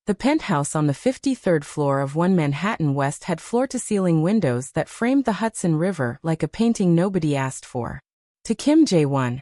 The penthouse on the 53rd floor of 1 Manhattan West had floor-to-ceiling windows that framed the Hudson River like a painting nobody asked for. To Kim Jae-won,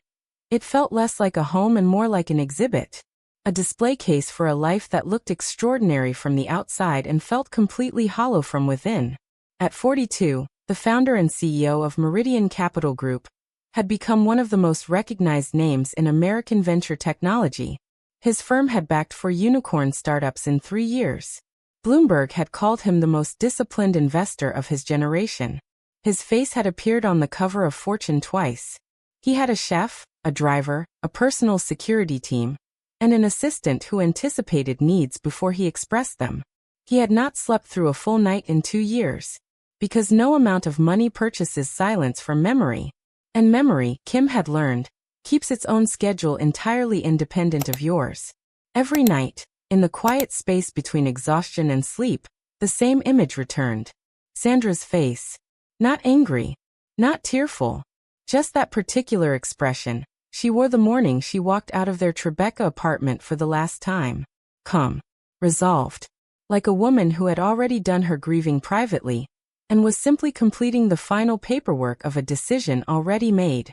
it felt less like a home and more like an exhibit. A display case for a life that looked extraordinary from the outside and felt completely hollow from within. At 42, the founder and CEO of Meridian Capital Group had become one of the most recognized names in American venture technology. His firm had backed 4 unicorn startups in 3 years. Bloomberg had called him the most disciplined investor of his generation. His face had appeared on the cover of Fortune twice. He had a chef, a driver, a personal security team, and an assistant who anticipated needs before he expressed them. He had not slept through a full night in 2 years. Because no amount of money purchases silence from memory. And memory, Kim had learned, keeps its own schedule entirely independent of yours. Every night, in the quiet space between exhaustion and sleep, the same image returned. Sandra's face. Not angry. Not tearful. Just that particular expression she wore the morning she walked out of their Tribeca apartment for the last time. Calm. Resolved. Like a woman who had already done her grieving privately, and was simply completing the final paperwork of a decision already made.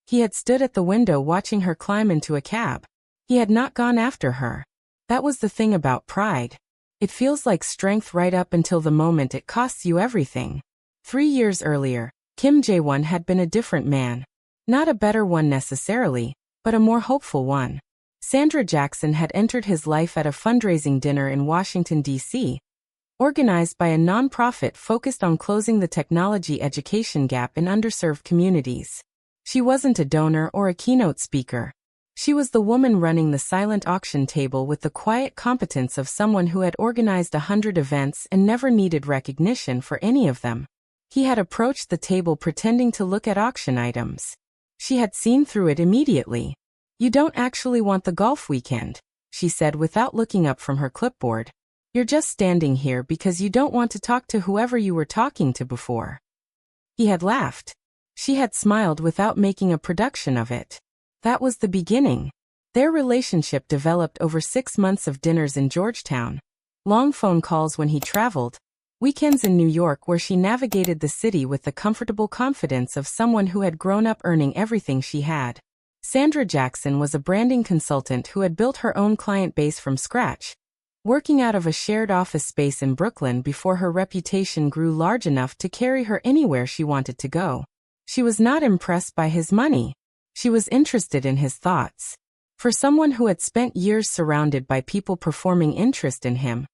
He had stood at the window watching her climb into a cab. He had not gone after her. That was the thing about pride. It feels like strength right up until the moment it costs you everything. 3 years earlier, Kim Jae-won had been a different man. Not a better one necessarily, but a more hopeful one. Sandra Jackson had entered his life at a fundraising dinner in Washington, D.C., organized by a nonprofit focused on closing the technology education gap in underserved communities. She wasn't a donor or a keynote speaker. She was the woman running the silent auction table with the quiet competence of someone who had organized 100 events and never needed recognition for any of them. He had approached the table pretending to look at auction items. She had seen through it immediately. "You don't actually want the golf weekend," she said without looking up from her clipboard. "You're just standing here because you don't want to talk to whoever you were talking to before." He had laughed. She had smiled without making a production of it. That was the beginning. Their relationship developed over 6 months of dinners in Georgetown, long phone calls when he traveled, weekends in New York where she navigated the city with the comfortable confidence of someone who had grown up earning everything she had. Sandra Jackson was a branding consultant who had built her own client base from scratch, working out of a shared office space in Brooklyn before her reputation grew large enough to carry her anywhere she wanted to go. She was not impressed by his money. She was interested in his thoughts. For someone who had spent years surrounded by people performing interest in him,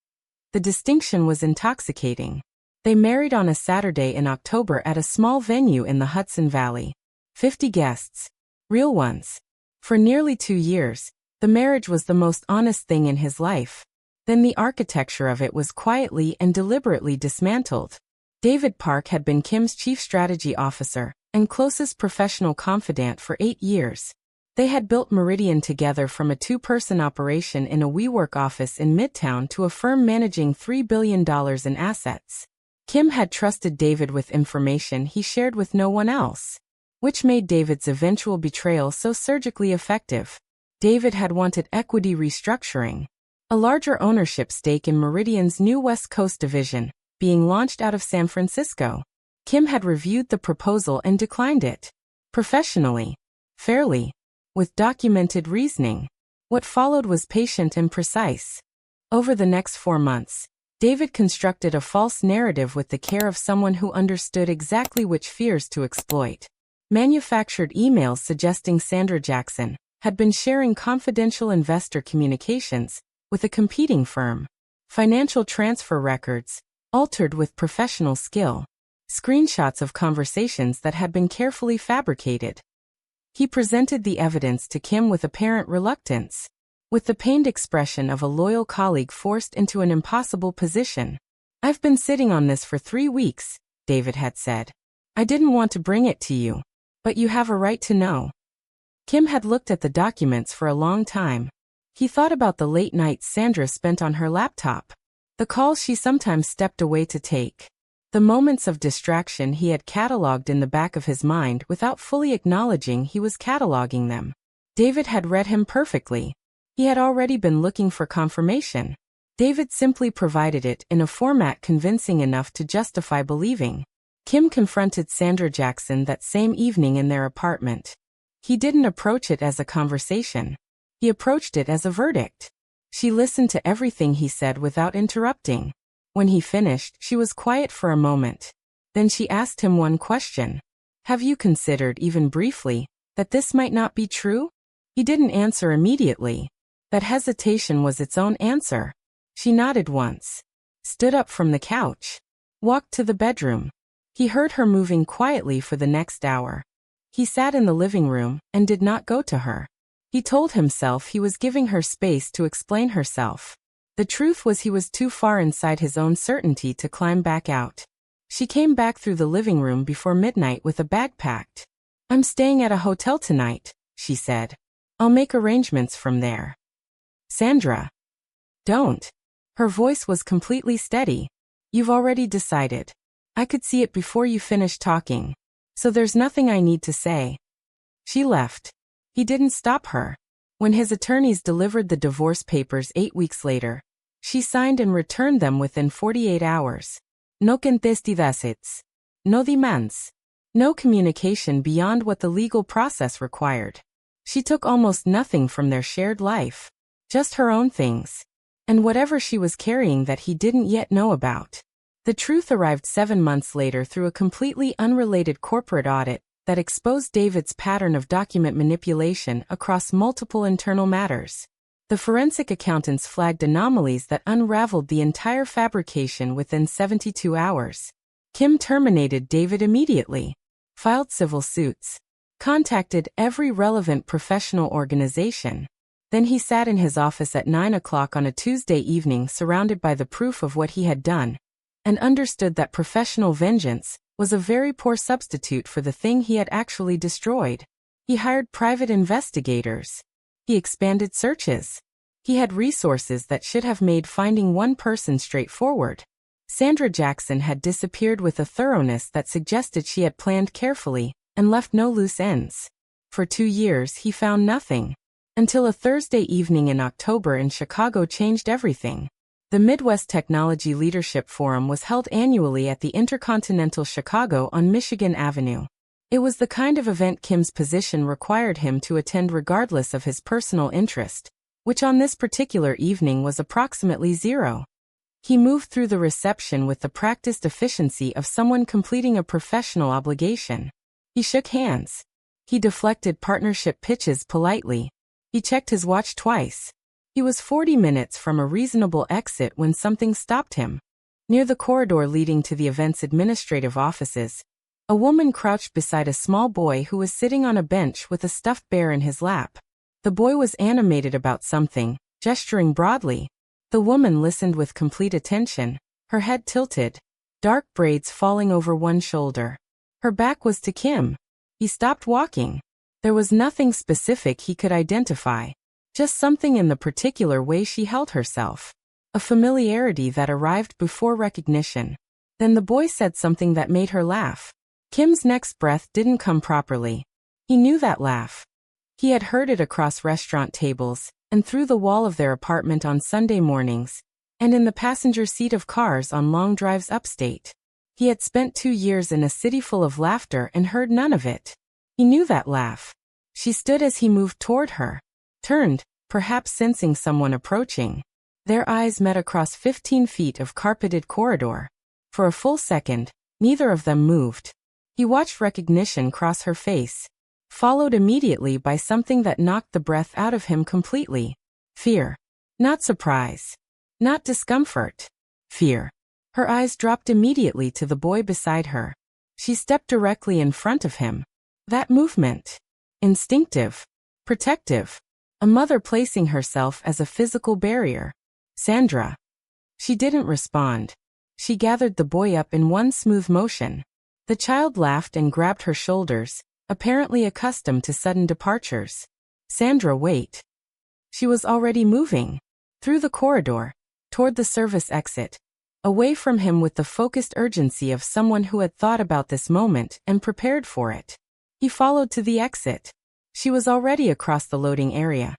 the distinction was intoxicating. They married on a Saturday in October at a small venue in the Hudson Valley. 50 guests. Real ones. For nearly 2 years, the marriage was the most honest thing in his life. Then the architecture of it was quietly and deliberately dismantled. David Park had been Kim's chief strategy officer and closest professional confidant for 8 years. They had built Meridian together from a 2-person operation in a WeWork office in Midtown to a firm managing $3 billion in assets. Kim had trusted David with information he shared with no one else, which made David's eventual betrayal so surgically effective. David had wanted equity restructuring, a larger ownership stake in Meridian's new West Coast division, being launched out of San Francisco. Kim had reviewed the proposal and declined it. Professionally. Fairly. With documented reasoning. What followed was patient and precise. Over the next 4 months, David constructed a false narrative with the care of someone who understood exactly which fears to exploit. Manufactured emails suggesting Sandra Jackson had been sharing confidential investor communications with a competing firm. Financial transfer records, altered with professional skill. Screenshots of conversations that had been carefully fabricated. He presented the evidence to Kim with apparent reluctance, with the pained expression of a loyal colleague forced into an impossible position. "I've been sitting on this for 3 weeks, David had said. "I didn't want to bring it to you, but you have a right to know." Kim had looked at the documents for a long time. He thought about the late nights Sandra spent on her laptop, the calls she sometimes stepped away to take, the moments of distraction he had cataloged in the back of his mind without fully acknowledging he was cataloging them. David had read him perfectly. He had already been looking for confirmation. David simply provided it in a format convincing enough to justify believing. Kim confronted Sandra Jackson that same evening in their apartment. He didn't approach it as a conversation. He approached it as a verdict. She listened to everything he said without interrupting. When he finished, she was quiet for a moment. Then she asked him one question. Have you considered, even briefly, that this might not be true? He didn't answer immediately. That hesitation was its own answer. She nodded once, stood up from the couch, walked to the bedroom. He heard her moving quietly for the next hour. He sat in the living room and did not go to her. He told himself he was giving her space to explain herself. The truth was he was too far inside his own certainty to climb back out. She came back through the living room before midnight with a bag packed. I'm staying at a hotel tonight, she said. I'll make arrangements from there. Sandra. Don't. Her voice was completely steady. You've already decided. I could see it before you finished talking. So there's nothing I need to say. She left. He didn't stop her. When his attorneys delivered the divorce papers 8 weeks later, she signed and returned them within 48 hours. No contestaciones. No demands. No communication beyond what the legal process required. She took almost nothing from their shared life. Just her own things. And whatever she was carrying that he didn't yet know about. The truth arrived 7 months later through a completely unrelated corporate audit that exposed David's pattern of document manipulation across multiple internal matters. The forensic accountants flagged anomalies that unraveled the entire fabrication within 72 hours. Kim terminated David immediately, filed civil suits, contacted every relevant professional organization. Then he sat in his office at 9 o'clock on a Tuesday evening surrounded by the proof of what he had done, and understood that professional vengeance was a very poor substitute for the thing he had actually destroyed. He hired private investigators. He expanded searches. He had resources that should have made finding one person straightforward. Sandra Jackson had disappeared with a thoroughness that suggested she had planned carefully and left no loose ends. For 2 years he found nothing. Until a Thursday evening in October in Chicago changed everything. The Midwest Technology Leadership Forum was held annually at the Intercontinental Chicago on Michigan Avenue. It was the kind of event Kim's position required him to attend regardless of his personal interest, which on this particular evening was approximately zero. He moved through the reception with the practiced efficiency of someone completing a professional obligation. He shook hands. He deflected partnership pitches politely. He checked his watch twice. He was 40 minutes from a reasonable exit when something stopped him. Near the corridor leading to the event's administrative offices, a woman crouched beside a small boy who was sitting on a bench with a stuffed bear in his lap. The boy was animated about something, gesturing broadly. The woman listened with complete attention, her head tilted, dark braids falling over one shoulder. Her back was to Kim. He stopped walking. There was nothing specific he could identify. Just something in the particular way she held herself. A familiarity that arrived before recognition. Then the boy said something that made her laugh. Kim's next breath didn't come properly. He knew that laugh. He had heard it across restaurant tables, and through the wall of their apartment on Sunday mornings, and in the passenger seat of cars on long drives upstate. He had spent 2 years in a city full of laughter and heard none of it. He knew that laugh. She stood as he moved toward her. Turned, perhaps sensing someone approaching. Their eyes met across 15 feet of carpeted corridor. For a full second, neither of them moved. He watched recognition cross her face, followed immediately by something that knocked the breath out of him completely. Fear. Not surprise. Not discomfort. Fear. Her eyes dropped immediately to the boy beside her. She stepped directly in front of him. That movement. Instinctive. Protective. A mother placing herself as a physical barrier. Sandra. She didn't respond. She gathered the boy up in one smooth motion. The child laughed and grabbed her shoulders, apparently accustomed to sudden departures. Sandra, wait. She was already moving. Through the corridor. Toward the service exit. Away from him with the focused urgency of someone who had thought about this moment and prepared for it. He followed to the exit. She was already across the loading area,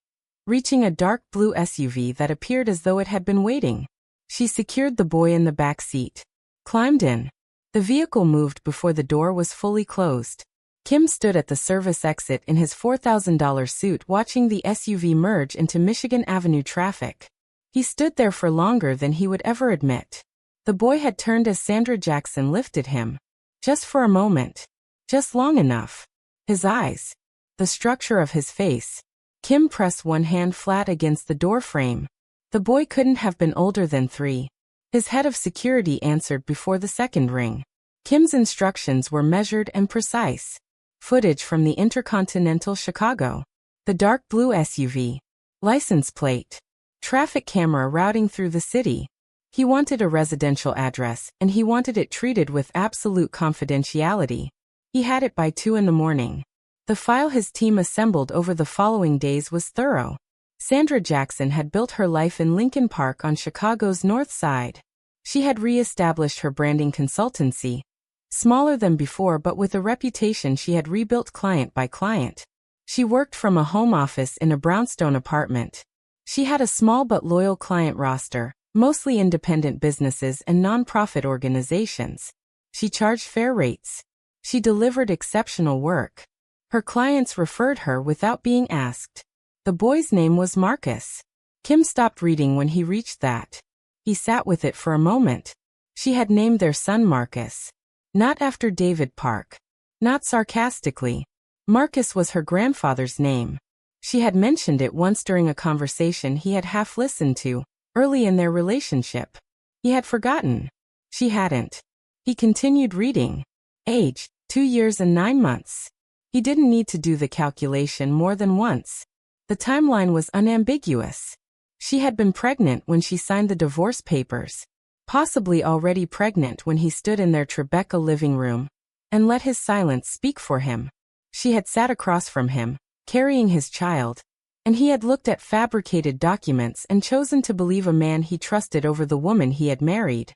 reaching a dark blue SUV that appeared as though it had been waiting. She secured the boy in the back seat. Climbed in. The vehicle moved before the door was fully closed. Kim stood at the service exit in his $4,000 suit watching the SUV merge into Michigan Avenue traffic. He stood there for longer than he would ever admit. The boy had turned as Sandra Jackson lifted him. Just for a moment. Just long enough. His eyes. The structure of his face. Kim pressed one hand flat against the door frame. The boy couldn't have been older than 3. His head of security answered before the second ring. Kim's instructions were measured and precise. Footage from the Intercontinental Chicago. The dark blue SUV. License plate. Traffic camera routing through the city. He wanted a residential address, and he wanted it treated with absolute confidentiality. He had it by 2 in the morning. The file his team assembled over the following days was thorough. Sandra Jackson had built her life in Lincoln Park on Chicago's North Side. She had re-established her branding consultancy. Smaller than before but with a reputation she had rebuilt client by client. She worked from a home office in a brownstone apartment. She had a small but loyal client roster, mostly independent businesses and non-profit organizations. She charged fair rates. She delivered exceptional work. Her clients referred her without being asked. The boy's name was Marcus. Kim stopped reading when he reached that. He sat with it for a moment. She had named their son Marcus. Not after David Park. Not sarcastically. Marcus was her grandfather's name. She had mentioned it once during a conversation he had half listened to, early in their relationship. He had forgotten. She hadn't. He continued reading. Age, 2 years and 9 months. He didn't need to do the calculation more than once. The timeline was unambiguous. She had been pregnant when she signed the divorce papers. Possibly already pregnant when he stood in their Tribeca living room and let his silence speak for him. She had sat across from him, carrying his child, and he had looked at fabricated documents and chosen to believe a man he trusted over the woman he had married.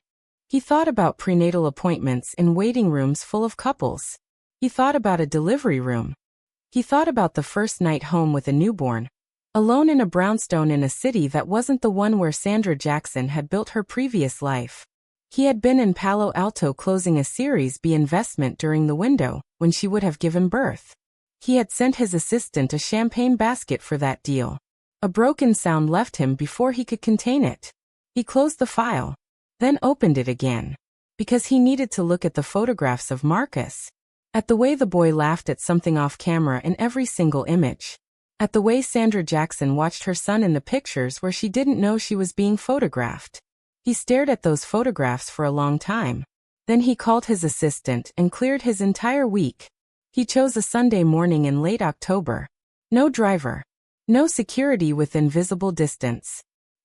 He thought about prenatal appointments in waiting rooms full of couples. He thought about a delivery room. He thought about the first night home with a newborn, alone in a brownstone in a city that wasn't the one where Sandra Jackson had built her previous life. He had been in Palo Alto closing a Series B investment during the window, when she would have given birth. He had sent his assistant a champagne basket for that deal. A broken sound left him before he could contain it. He closed the file, then opened it again, because he needed to look at the photographs of Marcus. At the way the boy laughed at something off camera in every single image. At the way Sandra Jackson watched her son in the pictures where she didn't know she was being photographed. He stared at those photographs for a long time. Then he called his assistant and cleared his entire week. He chose a Sunday morning in late October. No driver. No security within visible distance.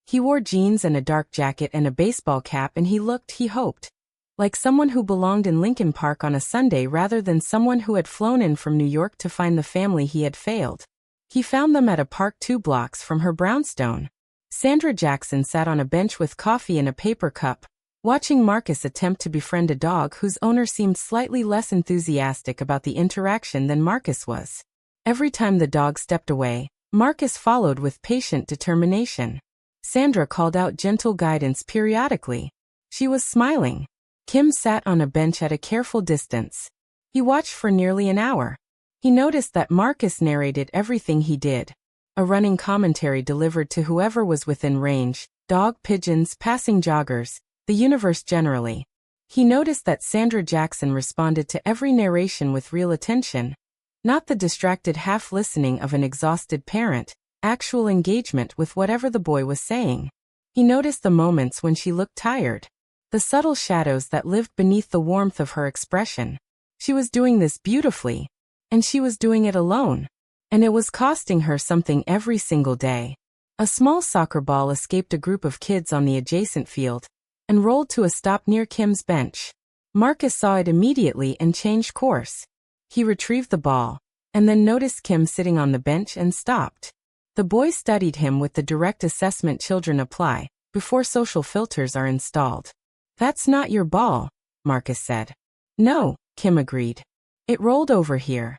He wore jeans and a dark jacket and a baseball cap, and he looked, he hoped, like someone who belonged in Lincoln Park on a Sunday rather than someone who had flown in from New York to find the family he had failed. He found them at a park 2 blocks from her brownstone. Sandra Jackson sat on a bench with coffee in a paper cup, watching Marcus attempt to befriend a dog whose owner seemed slightly less enthusiastic about the interaction than Marcus was. Every time the dog stepped away, Marcus followed with patient determination. Sandra called out gentle guidance periodically. She was smiling. Kim sat on a bench at a careful distance. He watched for nearly an hour. He noticed that Marcus narrated everything he did. A running commentary delivered to whoever was within range, dog, pigeons, passing joggers, the universe generally. He noticed that Sandra Jackson responded to every narration with real attention. Not the distracted half-listening of an exhausted parent, actual engagement with whatever the boy was saying. He noticed the moments when she looked tired. The subtle shadows that lived beneath the warmth of her expression. She was doing this beautifully. And she was doing it alone. And it was costing her something every single day. A small soccer ball escaped a group of kids on the adjacent field and rolled to a stop near Kim's bench. Marcus saw it immediately and changed course. He retrieved the ball, and then noticed Kim sitting on the bench and stopped. The boy studied him with the direct assessment children apply before social filters are installed. "That's not your ball," Marcus said. "No," Kim agreed. "It rolled over here."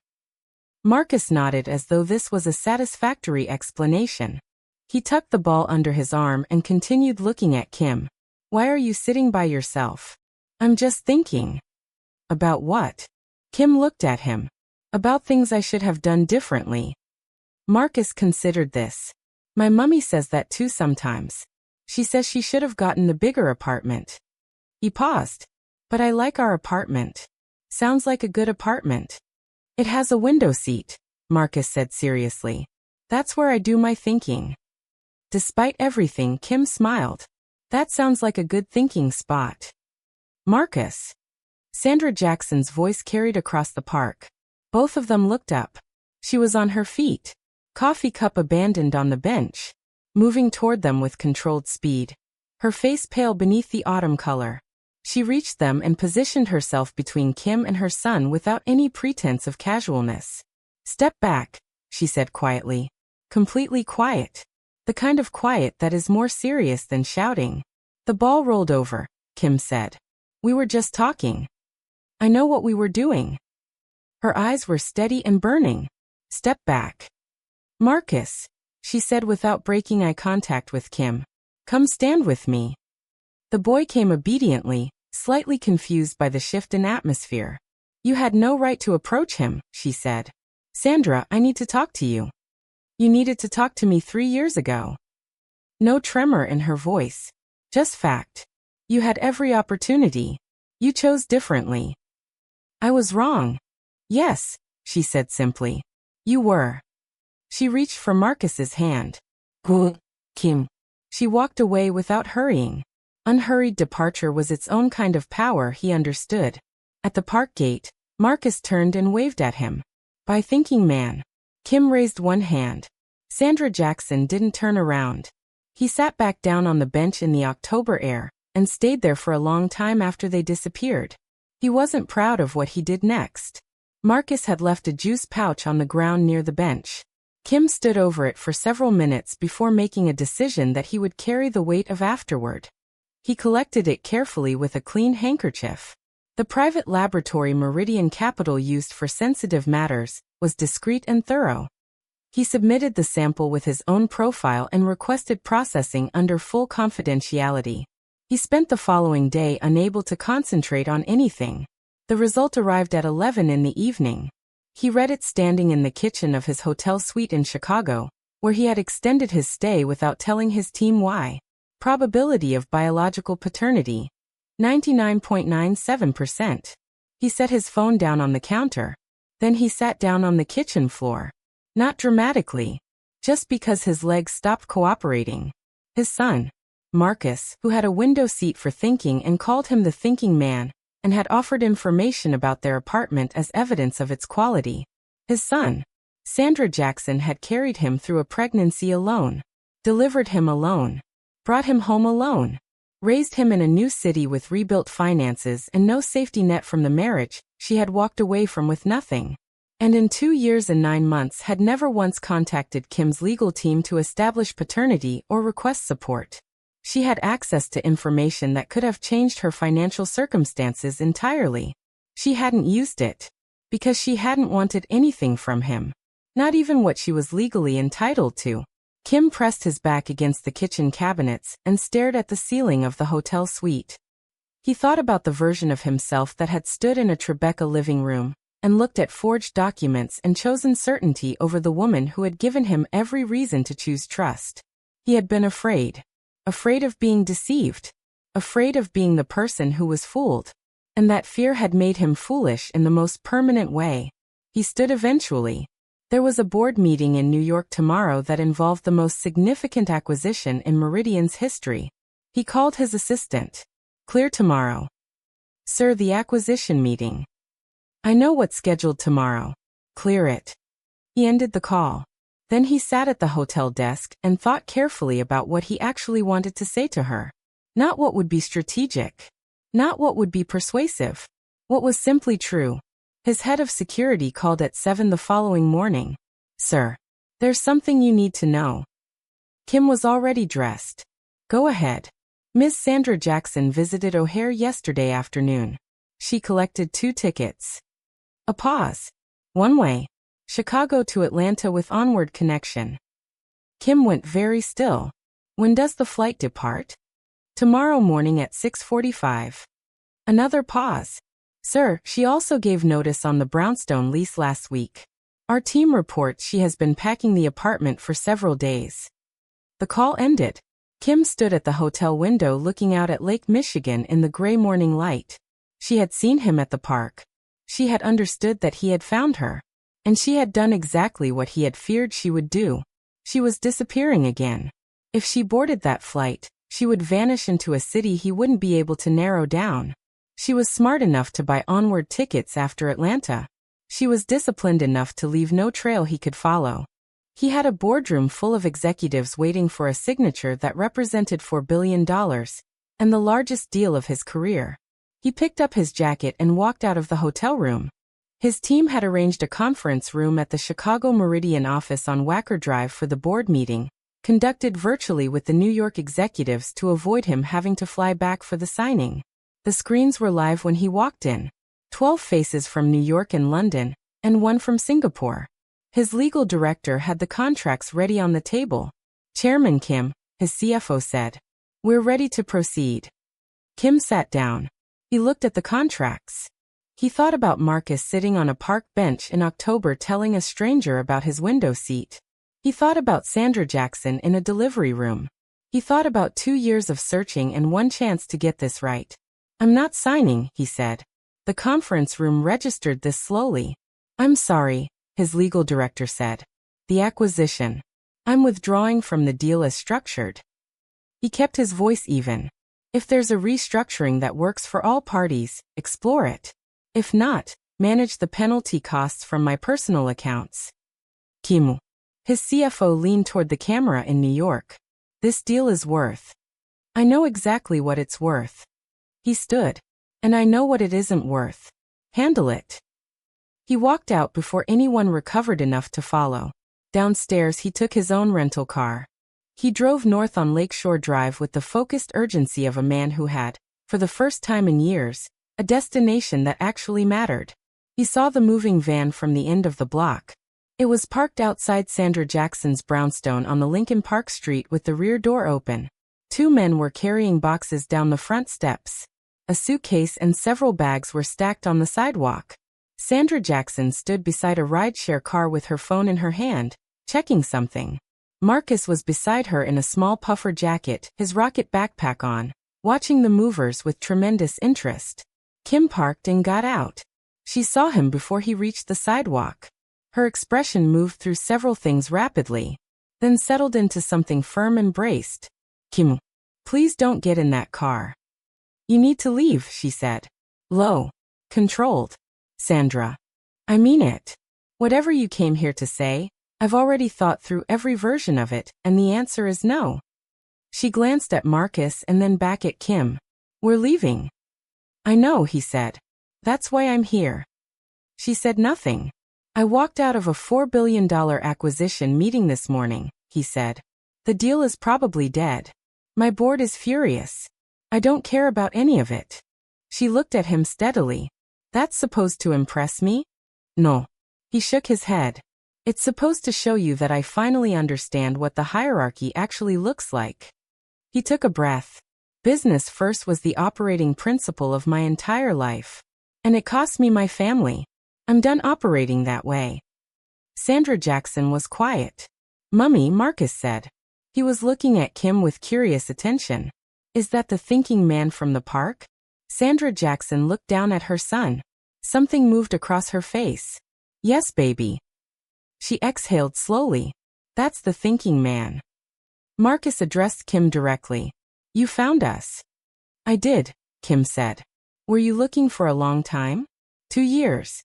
Marcus nodded as though this was a satisfactory explanation. He tucked the ball under his arm and continued looking at Kim. Why are you sitting by yourself? I'm just thinking. About what? Kim looked at him. About things I should have done differently. Marcus considered this. My mummy says that too sometimes. She says she should have gotten the bigger apartment. He paused. But I like our apartment. Sounds like a good apartment. It has a window seat, Marcus said seriously. That's where I do my thinking. Despite everything, Kim smiled. That sounds like a good thinking spot. Marcus. Sandra Jackson's voice carried across the park. Both of them looked up. She was on her feet, coffee cup abandoned on the bench, moving toward them with controlled speed. Her face pale beneath the autumn color. She reached them and positioned herself between Kim and her son without any pretense of casualness. Step back, she said quietly. Completely quiet. The kind of quiet that is more serious than shouting. The ball rolled over, Kim said. We were just talking. I know what we were doing. Her eyes were steady and burning. Step back. Marcus, she said without breaking eye contact with Kim. Come stand with me. The boy came obediently, slightly confused by the shift in atmosphere. You had no right to approach him, she said. Sandra, I need to talk to you. You needed to talk to me 3 years ago. No tremor in her voice. Just fact. You had every opportunity. You chose differently. I was wrong. Yes, she said simply. You were. She reached for Marcus's hand. Good, Kim. She walked away without hurrying. Unhurried departure was its own kind of power, he understood. At the park gate, Marcus turned and waved at him. By thinking man. Kim raised one hand. Sandra Jackson didn't turn around. He sat back down on the bench in the October air, and stayed there for a long time after they disappeared. He wasn't proud of what he did next. Marcus had left a juice pouch on the ground near the bench. Kim stood over it for several minutes before making a decision that he would carry the weight of afterward. He collected it carefully with a clean handkerchief. The private laboratory Meridian Capital used for sensitive matters was discreet and thorough. He submitted the sample with his own profile and requested processing under full confidentiality. He spent the following day unable to concentrate on anything. The result arrived at 11 in the evening. He read it standing in the kitchen of his hotel suite in Chicago, where he had extended his stay without telling his team why. Probability of biological paternity. 99.97%. He set his phone down on the counter. Then he sat down on the kitchen floor. Not dramatically. Just because his legs stopped cooperating. His son, Marcus, who had a window seat for thinking and called him the thinking man, and had offered information about their apartment as evidence of its quality. His son, Sandra Jackson, had carried him through a pregnancy alone, delivered him alone, brought him home alone, raised him in a new city with rebuilt finances and no safety net from the marriage she had walked away from with nothing. And in 2 years and 9 months had never once contacted Kim's legal team to establish paternity or request support. She had access to information that could have changed her financial circumstances entirely. She hadn't used it. Because she hadn't wanted anything from him. Not even what she was legally entitled to. Kim pressed his back against the kitchen cabinets and stared at the ceiling of the hotel suite. He thought about the version of himself that had stood in a Tribeca living room, and looked at forged documents and chosen certainty over the woman who had given him every reason to choose trust. He had been afraid. Afraid of being deceived. Afraid of being the person who was fooled. And that fear had made him foolish in the most permanent way. He stood eventually. There was a board meeting in New York tomorrow that involved the most significant acquisition in Meridian's history. He called his assistant. Clear tomorrow. Sir, the acquisition meeting. I know what's scheduled tomorrow. Clear it. He ended the call. Then he sat at the hotel desk and thought carefully about what he actually wanted to say to her. Not what would be strategic. Not what would be persuasive. What was simply true. His head of security called at 7 the following morning. Sir, there's something you need to know. Kim was already dressed. Go ahead. Miss Sandra Jackson visited O'Hare yesterday afternoon. She collected 2 tickets. A pause. One way. Chicago to Atlanta with onward connection. Kim went very still. When does the flight depart? Tomorrow morning at 6:45. Another pause. Sir, she also gave notice on the brownstone lease last week. Our team reports she has been packing the apartment for several days. The call ended. Kim stood at the hotel window looking out at Lake Michigan in the gray morning light. She had seen him at the park. She had understood that he had found her. And she had done exactly what he had feared she would do. She was disappearing again. If she boarded that flight, she would vanish into a city he wouldn't be able to narrow down. She was smart enough to buy onward tickets after Atlanta. She was disciplined enough to leave no trail he could follow. He had a boardroom full of executives waiting for a signature that represented $4 billion, and the largest deal of his career. He picked up his jacket and walked out of the hotel room. His team had arranged a conference room at the Chicago Meridian office on Wacker Drive for the board meeting, conducted virtually with the New York executives to avoid him having to fly back for the signing. The screens were live when he walked in. 12 faces from New York and London, and one from Singapore. His legal director had the contracts ready on the table. Chairman Kim, his CFO said, "We're ready to proceed." Kim sat down. He looked at the contracts. He thought about Marcus sitting on a park bench in October telling a stranger about his window seat. He thought about Sandra Jackson in a delivery room. He thought about 2 years of searching and one chance to get this right. "I'm not signing," he said. The conference room registered this slowly. "I'm sorry," his legal director said. "The acquisition. I'm withdrawing from the deal as structured." He kept his voice even. "If there's a restructuring that works for all parties, explore it. If not, manage the penalty costs from my personal accounts." Kimu. His CFO leaned toward the camera in New York. "This deal is worth. I know exactly what it's worth." He stood. "And I know what it isn't worth. Handle it." He walked out before anyone recovered enough to follow. Downstairs he took his own rental car. He drove north on Lakeshore Drive with the focused urgency of a man who had, for the first time in years, a destination that actually mattered. He saw the moving van from the end of the block. It was parked outside Sandra Jackson's brownstone on the Lincoln Park Street with the rear door open. 2 men were carrying boxes down the front steps. A suitcase and several bags were stacked on the sidewalk. Sandra Jackson stood beside a rideshare car with her phone in her hand, checking something. Marcus was beside her in a small puffer jacket, his rocket backpack on, watching the movers with tremendous interest. Kim parked and got out. She saw him before he reached the sidewalk. Her expression moved through several things rapidly, then settled into something firm and braced. "Kim, please don't get in that car. You need to leave," she said. Low. Controlled. "Sandra. I mean it. Whatever you came here to say, I've already thought through every version of it, and the answer is no." She glanced at Marcus and then back at Kim. "We're leaving." "I know," he said. "That's why I'm here." She said nothing. "I walked out of a $4 billion acquisition meeting this morning," he said. "The deal is probably dead. My board is furious. I don't care about any of it." She looked at him steadily. "That's supposed to impress me?" "No." He shook his head. "It's supposed to show you that I finally understand what the hierarchy actually looks like." He took a breath. "Business first was the operating principle of my entire life. And it cost me my family. I'm done operating that way." Sandra Jackson was quiet. "Mummy," Marcus said. He was looking at Kim with curious attention. "Is that the thinking man from the park?" Sandra Jackson looked down at her son. Something moved across her face. "Yes, baby." She exhaled slowly. "That's the thinking man." Marcus addressed Kim directly. "You found us." "I did," Kim said. "Were you looking for a long time?" 2 years.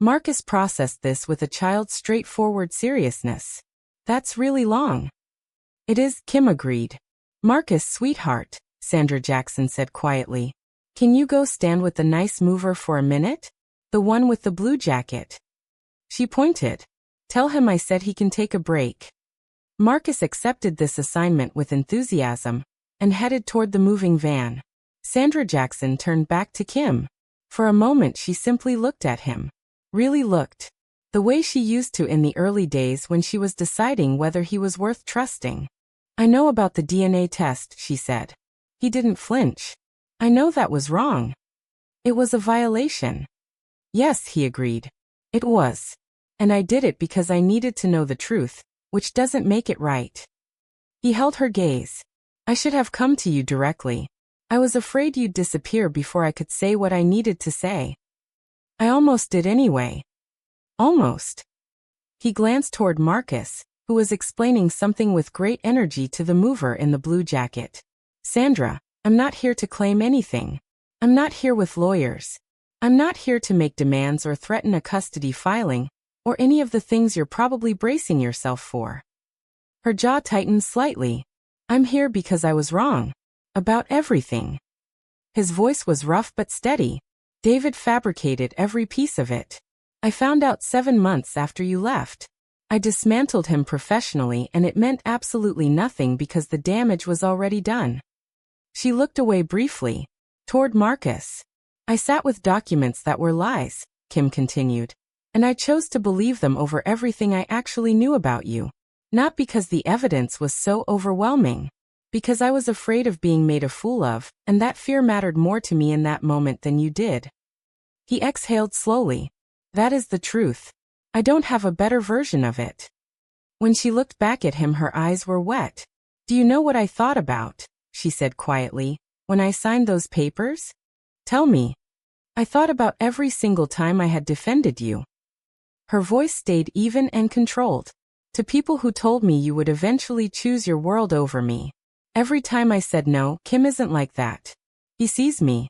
Marcus processed this with a child's straightforward seriousness. "That's really long." "It is," Kim agreed. "Marcus, sweetheart," Sandra Jackson said quietly. "Can you go stand with the nice mover for a minute? The one with the blue jacket." She pointed. "Tell him I said he can take a break." Marcus accepted this assignment with enthusiasm and headed toward the moving van. Sandra Jackson turned back to Kim. For a moment she simply looked at him. Really looked. The way she used to in the early days when she was deciding whether he was worth trusting. "I know about the DNA test," she said. He didn't flinch. I know that was wrong. It was a violation. Yes, he agreed. It was. And I did it because I needed to know the truth, which doesn't make it right. He held her gaze. I should have come to you directly. I was afraid you'd disappear before I could say what I needed to say. I almost did anyway. Almost. He glanced toward Marcus, who was explaining something with great energy to the mover in the blue jacket. Sandra, I'm not here to claim anything. I'm not here with lawyers. I'm not here to make demands or threaten a custody filing, or any of the things you're probably bracing yourself for. Her jaw tightened slightly. I'm here because I was wrong. About everything. His voice was rough but steady. David fabricated every piece of it. I found out 7 months after you left. I dismantled him professionally, and it meant absolutely nothing because the damage was already done. She looked away briefly, toward Marcus. I sat with documents that were lies, Kim continued, and I chose to believe them over everything I actually knew about you. Not because the evidence was so overwhelming. Because I was afraid of being made a fool of, and that fear mattered more to me in that moment than you did. He exhaled slowly. That is the truth. I don't have a better version of it. When she looked back at him, her eyes were wet. Do you know what I thought about, she said quietly, when I signed those papers? Tell me. I thought about every single time I had defended you. Her voice stayed even and controlled. To people who told me you would eventually choose your world over me. Every time I said no, Kim isn't like that. He sees me.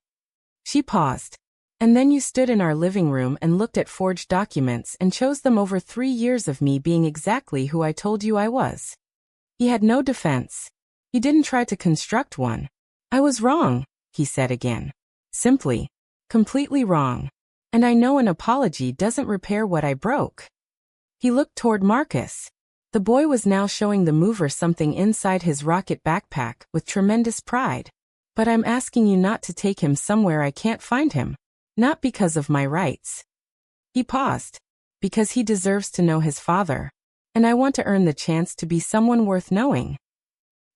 She paused. And then you stood in our living room and looked at forged documents and chose them over 3 years of me being exactly who I told you I was. He had no defense. He didn't try to construct one. I was wrong, he said again. Simply. Completely wrong. And I know an apology doesn't repair what I broke. He looked toward Marcus. The boy was now showing the mover something inside his rocket backpack with tremendous pride. But I'm asking you not to take him somewhere I can't find him. Not because of my rights. He paused. Because he deserves to know his father. And I want to earn the chance to be someone worth knowing.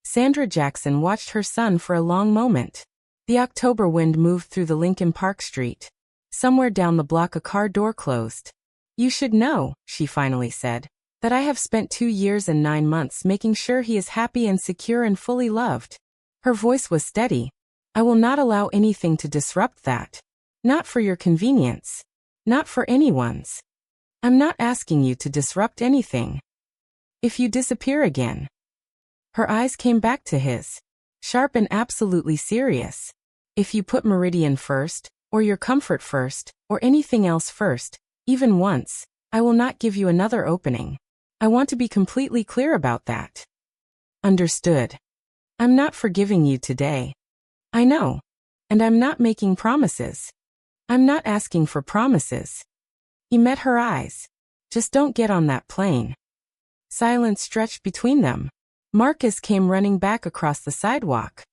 Sandra Jackson watched her son for a long moment. The October wind moved through the Lincoln Park street. Somewhere down the block a car door closed. You should know, she finally said, that I have spent 2 years and 9 months making sure he is happy and secure and fully loved. Her voice was steady. I will not allow anything to disrupt that. Not for your convenience. Not for anyone's. I'm not asking you to disrupt anything. If you disappear again. Her eyes came back to his. Sharp and absolutely serious. If you put Meridian first, or your comfort first, or anything else first, even once, I will not give you another opening. I want to be completely clear about that. Understood. I'm not forgiving you today. I know. And I'm not making promises. I'm not asking for promises. He met her eyes. Just don't get on that plane. Silence stretched between them. Marcus came running back across the sidewalk.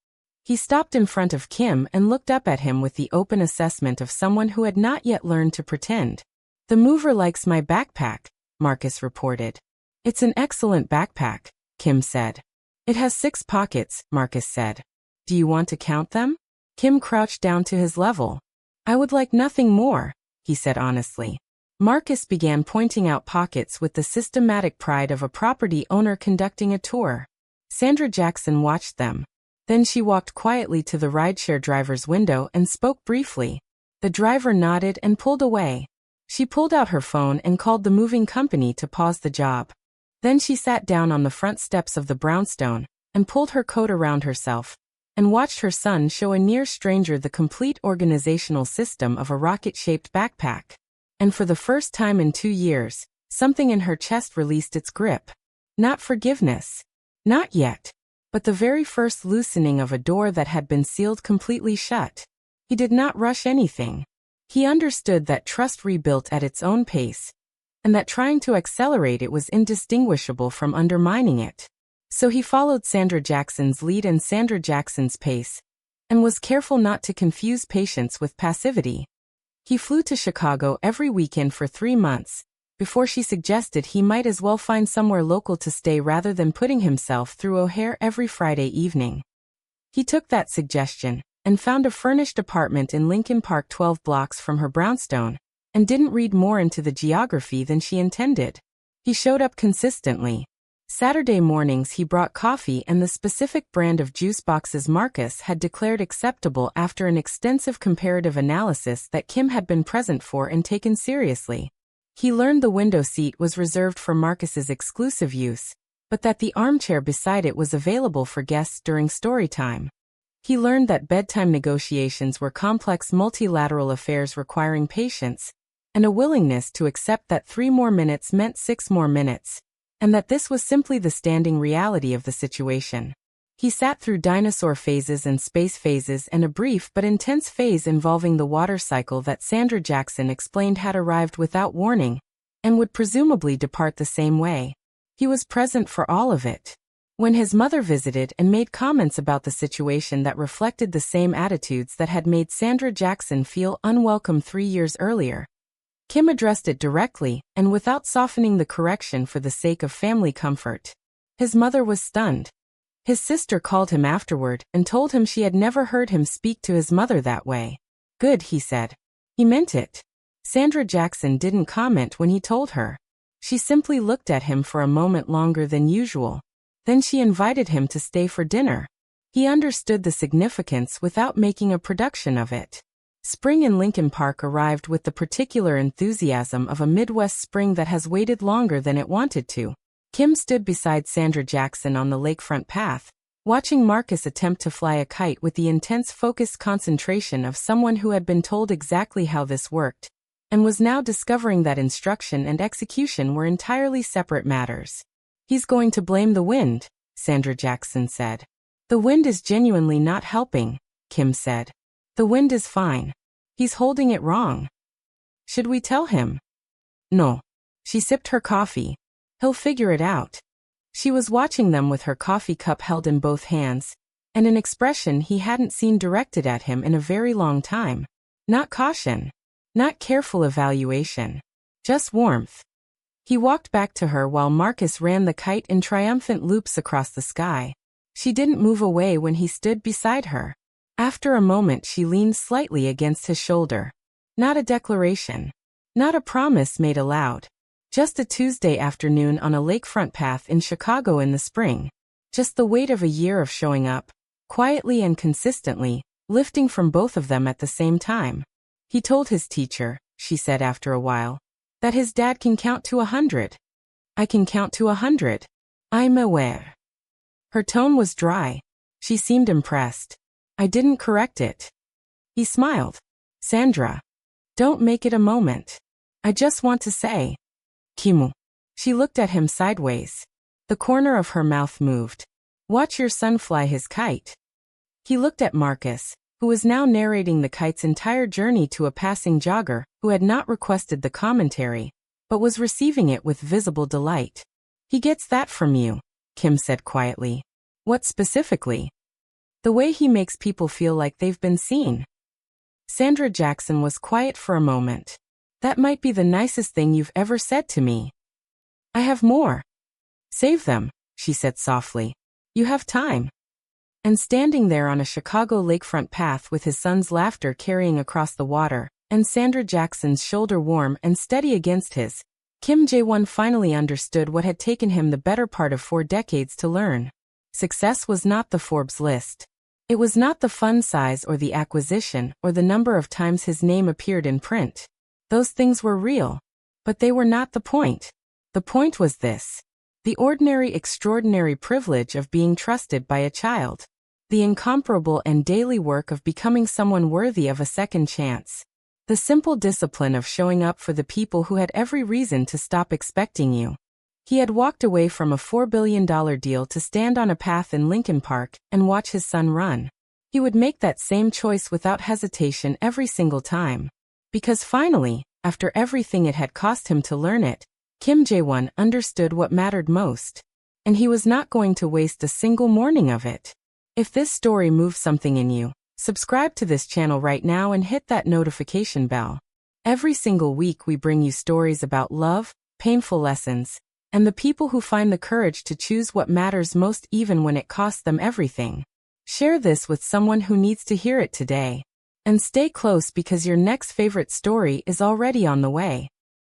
He stopped in front of Kim and looked up at him with the open assessment of someone who had not yet learned to pretend. The mover likes my backpack, Marcus reported. It's an excellent backpack, Kim said. It has 6 pockets, Marcus said. Do you want to count them? Kim crouched down to his level. I would like nothing more, he said honestly. Marcus began pointing out pockets with the systematic pride of a property owner conducting a tour. Sandra Jackson watched them. Then she walked quietly to the rideshare driver's window and spoke briefly. The driver nodded and pulled away. She pulled out her phone and called the moving company to pause the job. Then she sat down on the front steps of the brownstone and pulled her coat around herself and watched her son show a near stranger the complete organizational system of a rocket-shaped backpack. And for the first time in 2 years, something in her chest released its grip. Not forgiveness. Not yet. But the very first loosening of a door that had been sealed completely shut. He did not rush anything. He understood that trust rebuilt at its own pace, and that trying to accelerate it was indistinguishable from undermining it. So he followed Sandra Jackson's lead and Sandra Jackson's pace, and was careful not to confuse patience with passivity. He flew to Chicago every weekend for 3 months, before she suggested he might as well find somewhere local to stay rather than putting himself through O'Hare every Friday evening. He took that suggestion and found a furnished apartment in Lincoln Park 12 blocks from her brownstone, and didn't read more into the geography than she intended. He showed up consistently. Saturday mornings he brought coffee and the specific brand of juice boxes Marcus had declared acceptable after an extensive comparative analysis that Kim had been present for and taken seriously. He learned the window seat was reserved for Marcus's exclusive use, but that the armchair beside it was available for guests during story time. He learned that bedtime negotiations were complex multilateral affairs requiring patience, and a willingness to accept that 3 more minutes meant 6 more minutes, and that this was simply the standing reality of the situation. He sat through dinosaur phases and space phases and a brief but intense phase involving the water cycle that Sandra Jackson explained had arrived without warning, and would presumably depart the same way. He was present for all of it. When his mother visited and made comments about the situation that reflected the same attitudes that had made Sandra Jackson feel unwelcome 3 years earlier, Kim addressed it directly and without softening the correction for the sake of family comfort. His mother was stunned. His sister called him afterward and told him she had never heard him speak to his mother that way. Good, he said. He meant it. Sandra Jackson didn't comment when he told her. She simply looked at him for a moment longer than usual. Then she invited him to stay for dinner. He understood the significance without making a production of it. Spring in Lincoln Park arrived with the particular enthusiasm of a Midwest spring that has waited longer than it wanted to. Kim stood beside Sandra Jackson on the lakefront path, watching Marcus attempt to fly a kite with the intense focused concentration of someone who had been told exactly how this worked, and was now discovering that instruction and execution were entirely separate matters. He's going to blame the wind, Sandra Jackson said. The wind is genuinely not helping, Kim said. The wind is fine. He's holding it wrong. Should we tell him? No. She sipped her coffee. He'll figure it out. She was watching them with her coffee cup held in both hands, and an expression he hadn't seen directed at him in a very long time. Not caution. Not careful evaluation. Just warmth. He walked back to her while Marcus ran the kite in triumphant loops across the sky. She didn't move away when he stood beside her. After a moment she leaned slightly against his shoulder. Not a declaration. Not a promise made aloud. Just a Tuesday afternoon on a lakefront path in Chicago in the spring. Just the weight of a year of showing up, quietly and consistently, lifting from both of them at the same time. He told his teacher, she said after a while, that his dad can count to 100. I can count to 100. I'm aware. Her tone was dry. She seemed impressed. I didn't correct it. He smiled. Sandra. Don't make it a moment. I just want to say. Kimu. She looked at him sideways. The corner of her mouth moved. Watch your son fly his kite. He looked at Marcus, who was now narrating the kite's entire journey to a passing jogger who had not requested the commentary, but was receiving it with visible delight. He gets that from you, Kim said quietly. What specifically? The way he makes people feel like they've been seen. Sandra Jackson was quiet for a moment. That might be the nicest thing you've ever said to me. I have more. Save them, she said softly. You have time. And standing there on a Chicago lakefront path with his son's laughter carrying across the water, and Sandra Jackson's shoulder warm and steady against his, Kim Jae-won finally understood what had taken him the better part of 4 decades to learn. Success was not the Forbes list. It was not the fund size or the acquisition or the number of times his name appeared in print. Those things were real, but they were not the point. The point was this. The ordinary extraordinary privilege of being trusted by a child. The incomparable and daily work of becoming someone worthy of a second chance. The simple discipline of showing up for the people who had every reason to stop expecting you. He had walked away from a $4 billion deal to stand on a path in Lincoln Park and watch his son run. He would make that same choice without hesitation every single time. Because finally, after everything it had cost him to learn it, Kim Jae-won understood what mattered most. And he was not going to waste a single morning of it. If this story moves something in you, subscribe to this channel right now and hit that notification bell. Every single week we bring you stories about love, painful lessons, and the people who find the courage to choose what matters most even when it costs them everything. Share this with someone who needs to hear it today. And stay close because your next favorite story is already on the way.